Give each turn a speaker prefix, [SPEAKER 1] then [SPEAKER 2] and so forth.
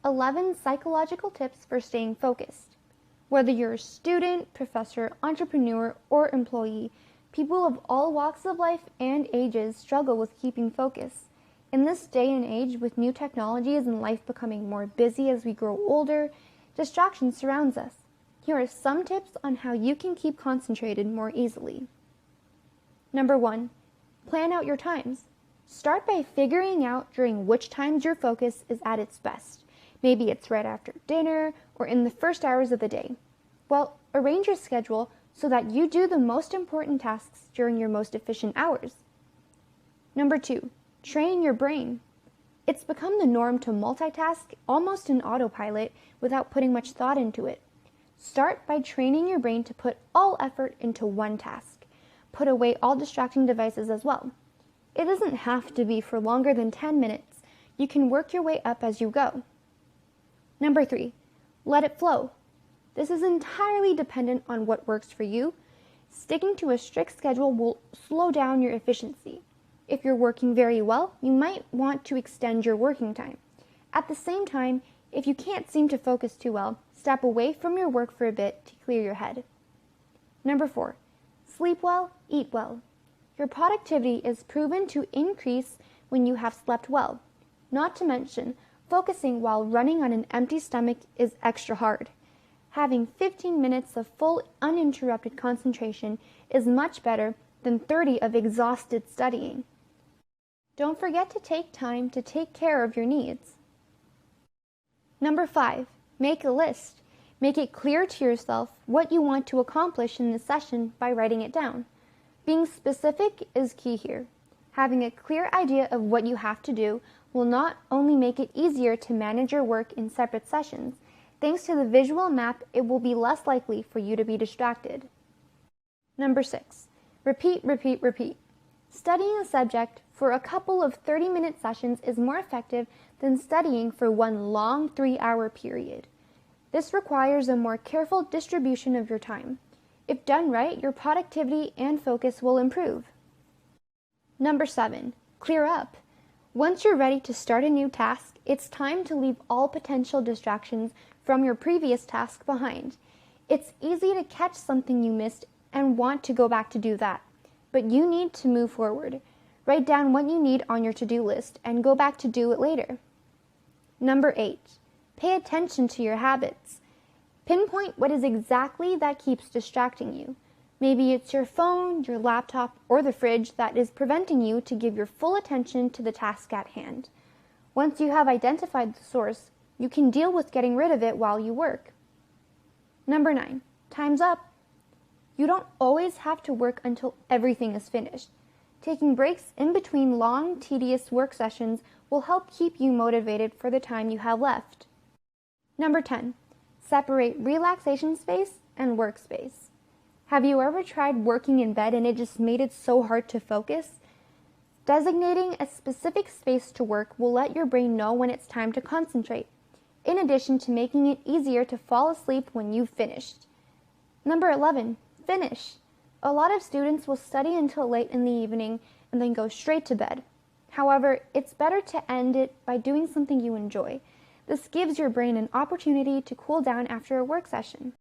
[SPEAKER 1] 11 psychological tips for staying focused. Whether you're a student, professor, entrepreneur, or employee, people of all walks of life and ages struggle with keeping focus. In this day and age, with new technologies and life becoming more busy as we grow older, distraction surrounds us. Here are some tips on how you can keep concentrated more easily. Number 1, plan out your times. Start by figuring out during which times your focus is at its best. Maybe it's right after dinner or in the first hours of the day. Well, arrange your schedule so that you do the most important tasks during your most efficient hours. Number 2, train your brain. It's become the norm to multitask almost in autopilot without putting much thought into it. Start by training your brain to put all effort into one task. Put away all distracting devices as well. It doesn't have to be for longer than 10 minutes. You can work your way up as you go. Number 3, let it flow. This is entirely dependent on what works for you. Sticking to a strict schedule will slow down your efficiency. If you're working very well, you might want to extend your working time. At the same time, if you can't seem to focus too well, step away from your work for a bit to clear your head. Number 4, sleep well, eat well. Your productivity is proven to increase when you have slept well. Not to mention, focusing while running on an empty stomach is extra hard. Having 15 minutes of full, uninterrupted concentration is much better than 30 of exhausted studying. Don't forget to take time to take care of your needs. Number 5, make a list. Make it clear to yourself what you want to accomplish in the session by writing it down. Being specific is key here. Having a clear idea of what you have to do will not only make it easier to manage your work in separate sessions. Thanks to the visual map, it will be less likely for you to be distracted. Number 6, repeat, repeat, repeat. Studying a subject for a couple of 30-minute sessions is more effective than studying for one long 3-hour period. This requires a more careful distribution of your time. If done right, your productivity and focus will improve. Number 7, clear up. Once you're ready to start a new task, it's time to leave all potential distractions from your previous task behind. It's easy to catch something you missed and want to go back to do that, but you need to move forward. Write down what you need on your to-do list and go back to do it later. Number 8, pay attention to your habits. Pinpoint what is exactly that keeps distracting you. Maybe it's your phone, your laptop, or the fridge that is preventing you to give your full attention to the task at hand. Once you have identified the source, you can deal with getting rid of it while you work. Number 9, time's up. You don't always have to work until everything is finished. Taking breaks in between long, tedious work sessions will help keep you motivated for the time you have left. Number 10, separate relaxation space and workspace. Have you ever tried working in bed and it just made it so hard to focus? Designating a specific space to work will let your brain know when it's time to concentrate, in addition to making it easier to fall asleep when you've finished. Number 11, finish. A lot of students will study until late in the evening and then go straight to bed. However, it's better to end it by doing something you enjoy. This gives your brain an opportunity to cool down after a work session.